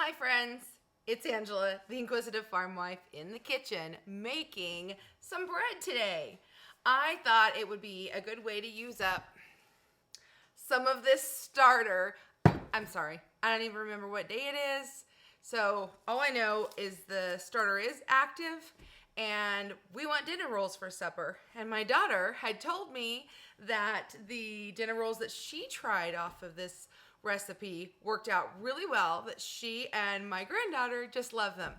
Hi friends, it's Angela, the Inquisitive Farmwife in the kitchen making some bread today. I thought it would be a good way to use up some of this starter. I'm sorry, I don't even remember what day it is. So all I know is the starter is active and we want dinner rolls for supper. And my daughter had told me that the dinner rolls that she tried off of this recipe worked out really well, that she and my granddaughter just love them.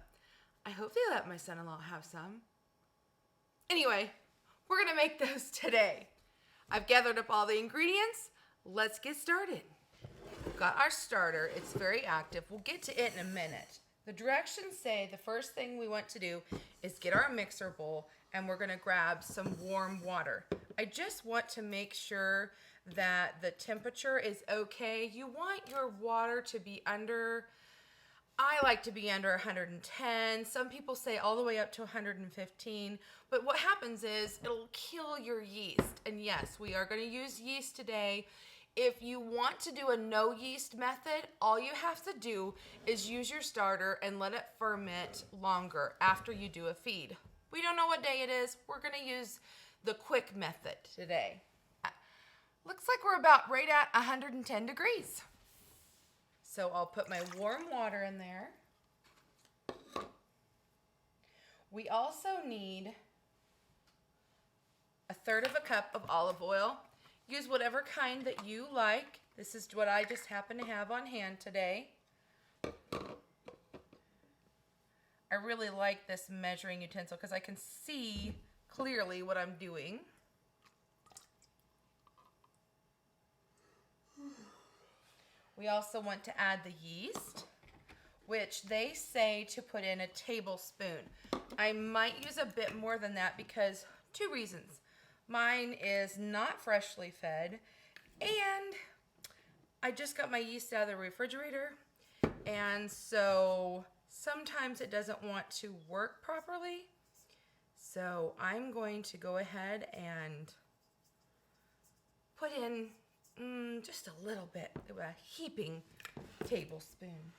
I hope they let my son-in-law have some. Anyway, we're gonna make those today. I've gathered up all the ingredients. Let's get started. We've got our starter. It's very active. We'll get to it in a minute. The directions say the first thing we want to do is get our mixer bowl and we're gonna grab some warm water. I just want to make sure that the temperature is okay. You want your water to be under, I like to be under 110. Some people say all the way up to 115. But what happens is it'll kill your yeast. And yes, we are going to use yeast today. If you want to do a no yeast method, all you have to do is use your starter and let it ferment longer after you do a feed. We don't know what day it is. We're going to use the quick method today. Looks like we're about right at 110 degrees. So I'll put my warm water in there. We also need 1/3 of a cup of olive oil. Use whatever kind that you like. This is what I just happen to have on hand today. I really like this measuring utensil because I can see clearly what I'm doing. We also want to add the yeast, which they say to put in a tablespoon. I might use a bit more than that because 2 reasons. Mine is not freshly fed, and I just got my yeast out of the refrigerator, and so sometimes it doesn't want to work properly. So I'm going to go ahead and put in just a little bit, a heaping tablespoon.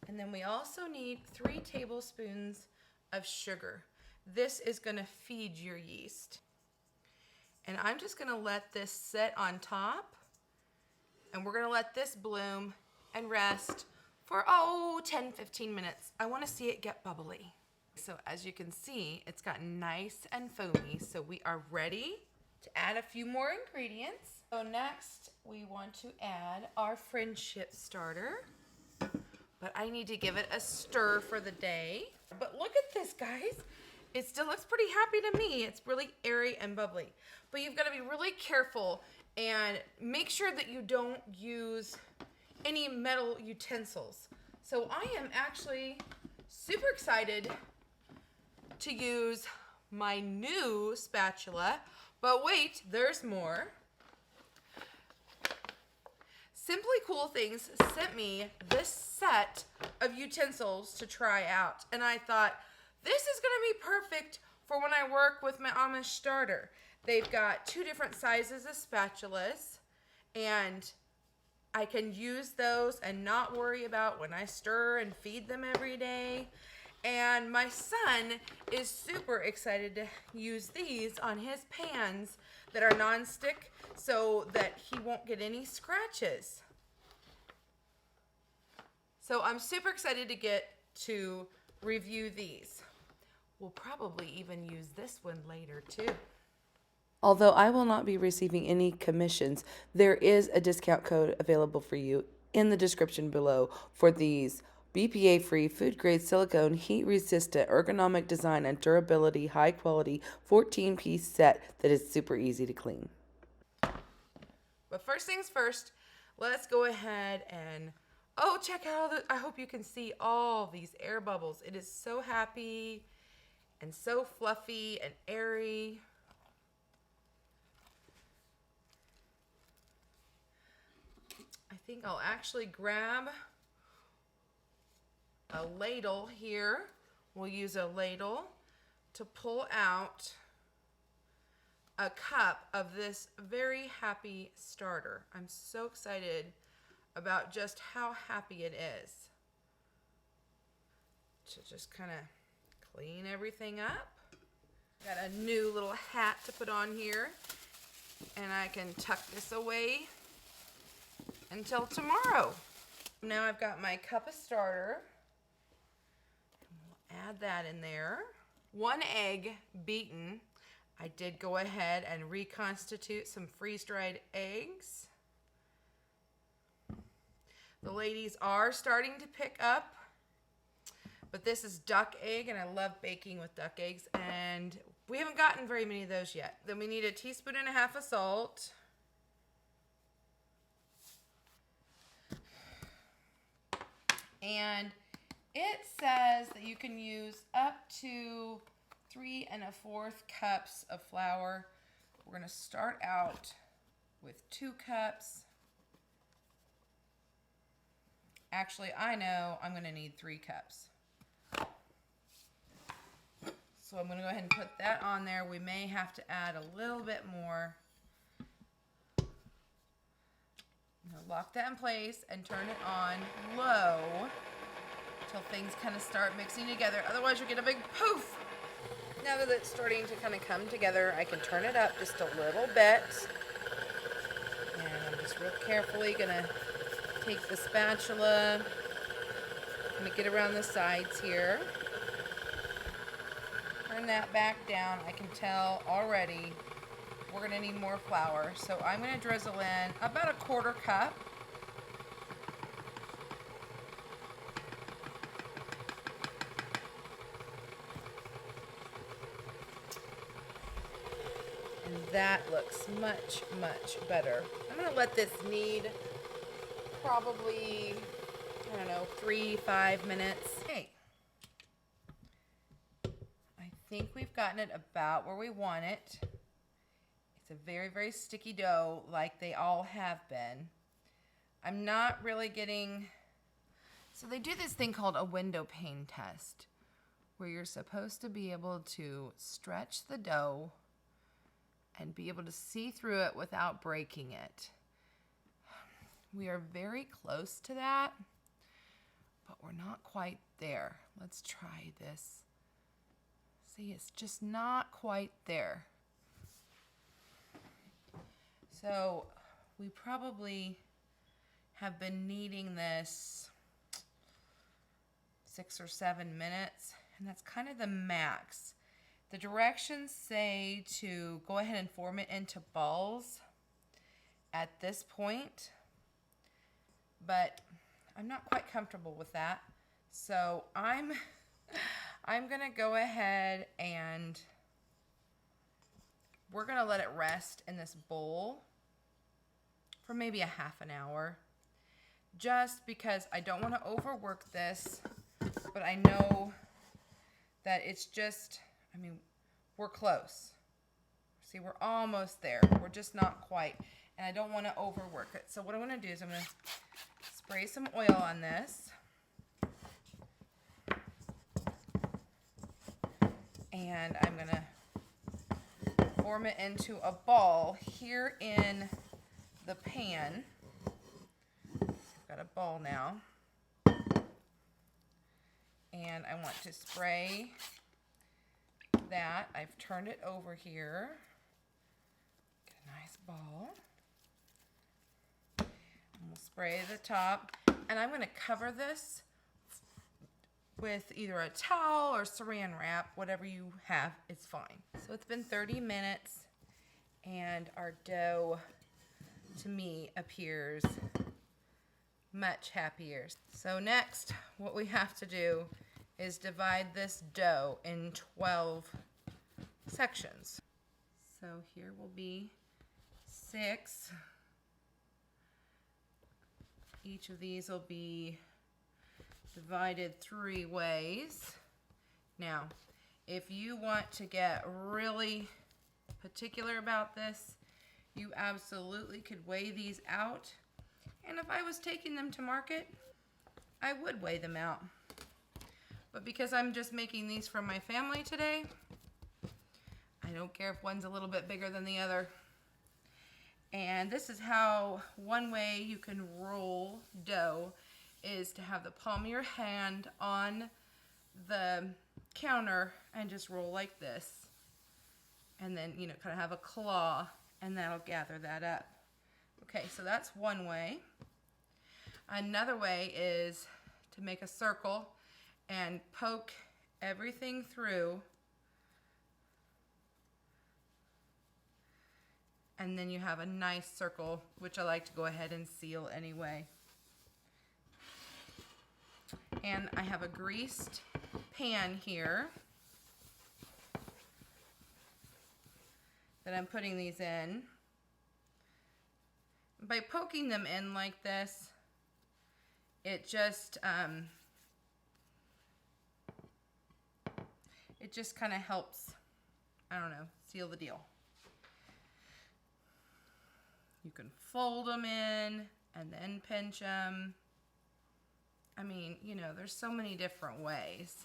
And then we also need 3 tablespoons of sugar. This is going to feed your yeast. And I'm just going to let this sit on top. And we're going to let this bloom and rest for, 10-15 minutes. I want to see it get bubbly. So as you can see, it's gotten nice and foamy. So we are ready to add a few more ingredients. So next we want to add our friendship starter, but I need to give it a stir for the day. But look at this, guys. It still looks pretty happy to me. It's really airy and bubbly, but you've got to be really careful and make sure that you don't use any metal utensils. So I am actually super excited to use my new spatula. But wait, there's more. Simply Cool Things sent me this set of utensils to try out. And I thought, this is going to be perfect for when I work with my Amish starter. They've got 2 different sizes of spatulas. And I can use those and not worry about when I stir and feed them every day. And my son is super excited to use these on his pans that are non-stick so that he won't get any scratches. So I'm super excited to get to review these. We'll probably even use this one later too. Although I will not be receiving any commissions, there is a discount code available for you in the description below for these BPA-free, food-grade silicone, heat-resistant, ergonomic design, and durability, high-quality 14-piece set that is super easy to clean. But first things first, let's go ahead and, check out, I hope you can see all these air bubbles. It is so happy and so fluffy and airy. I think I'll actually grab a ladle here. We'll use a ladle to pull out a cup of this very happy starter. I'm so excited about just how happy it is. to just kind of clean everything up. Got a new little hat to put on here, and I can tuck this away until tomorrow. Now I've got my cup of starter. We'll add that in there. 1 egg beaten. I did go ahead and reconstitute some freeze-dried eggs. The ladies are starting to pick up, but this is duck egg, and I love baking with duck eggs, and we haven't gotten very many of those yet. Then we need 1.5 teaspoons of salt. And it says that you can use up to 3 1/4 cups of flour. We're going to start out with 2 cups. Actually, I know I'm going to need 3 cups. So I'm going to go ahead and put that on there. We may have to add a little bit more. Lock that in place and turn it on low until things kind of start mixing together. Otherwise, you'll get a big poof. Now that it's starting to kind of come together, I can turn it up just a little bit. And I'm just real carefully going to take the spatula, kind of get around the sides here. Turn that back down. I can tell already we're going to need more flour. So I'm going to drizzle in about 1/4 cup. And that looks much, much better. I'm going to let this knead probably, 3-5 minutes. Okay. I think we've gotten it about where we want it. It's a very, very sticky dough like they all have been. I'm not really getting... So they do this thing called a window pane test where you're supposed to be able to stretch the dough and be able to see through it without breaking it. We are very close to that, but we're not quite there. Let's try this. See, it's just not quite there. So we probably have been kneading this 6 or 7 minutes, and that's kind of the max. The directions say to go ahead and form it into balls at this point, but I'm not quite comfortable with that. So I'm gonna go ahead and we're gonna let it rest in this bowl for maybe 1/2 hour, just because I don't want to overwork this, but I know that it's just, we're close. See, we're almost there. We're just not quite, and I don't want to overwork it. So what I'm going to do is I'm going to spray some oil on this. And I'm going to form it into a ball here in the pan. I've got a ball now. And I want to spray that. I've turned it over here. Get a nice ball. And we'll spray the top. And I'm going to cover this with either a towel or saran wrap, whatever you have, it's fine. So it's been 30 minutes and our dough, to me, appears much happier. So next, what we have to do is divide this dough in 12 sections. So here will be 6. Each of these will be divided 3 ways. Now, if you want to get really particular about this, you absolutely could weigh these out. And if I was taking them to market, I would weigh them out. But because I'm just making these for my family today, I don't care if one's a little bit bigger than the other. And this is how one way you can roll dough is to have the palm of your hand on the counter and just roll like this. And then, you know, kind of have a claw, and that'll gather that up. Okay, so that's one way. Another way is to make a circle and poke everything through. And then you have a nice circle, which I like to go ahead and seal anyway. And I have a greased pan here that I'm putting these in. By poking them in like this, it just kind of helps, I don't know, seal the deal. You can fold them in and then pinch them. I mean, you know, there's so many different ways.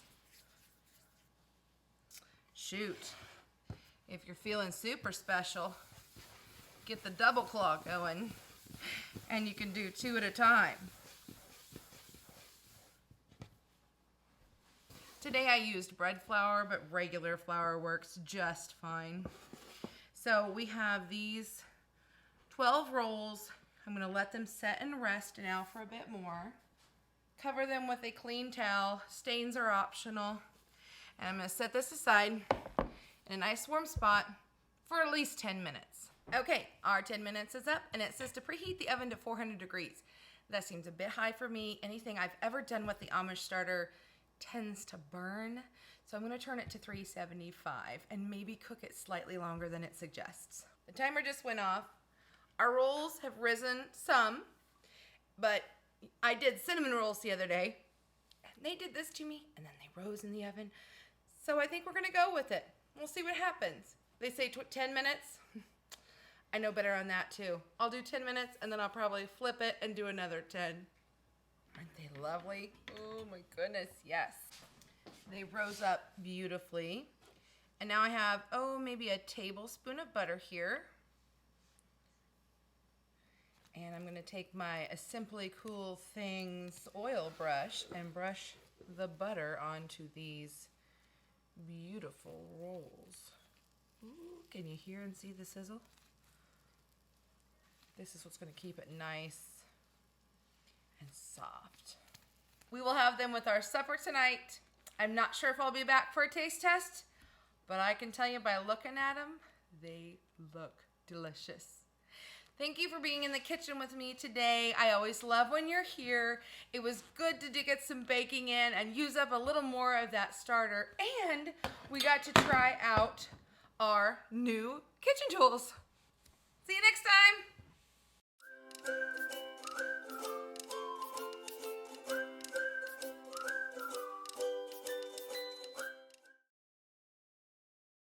Shoot, if you're feeling super special, get the double claw going, and you can do 2 at a time. Today I used bread flour, but regular flour works just fine. So we have these 12 rolls. I'm going to let them set and rest now for a bit more. Cover them with a clean towel. Stains are optional. And I'm going to set this aside in a nice warm spot for at least 10 minutes. Okay, our 10 minutes is up, and it says to preheat the oven to 400 degrees. That seems a bit high for me. Anything I've ever done with the Amish starter tends to burn. So I'm going to turn it to 375 and maybe cook it slightly longer than it suggests. The timer just went off. Our rolls have risen some, but I did cinnamon rolls the other day, and they did this to me, and then they rose in the oven. So I think we're going to go with it. We'll see what happens. They say 10 minutes. I know better on that, too. I'll do 10 minutes, and then I'll probably flip it and do another 10. Aren't they lovely? Oh, my goodness, yes. They rose up beautifully. And now I have, maybe a tablespoon of butter here. And I'm going to take my Simply Cool Things oil brush and brush the butter onto these beautiful rolls. Ooh, can you hear and see the sizzle? This is what's going to keep it nice and soft. We will have them with our supper tonight. I'm not sure if I'll be back for a taste test, but I can tell you by looking at them, they look delicious. Thank you for being in the kitchen with me today. I always love when you're here. It was good to get some baking in and use up a little more of that starter. And we got to try out our new kitchen tools. See you next time.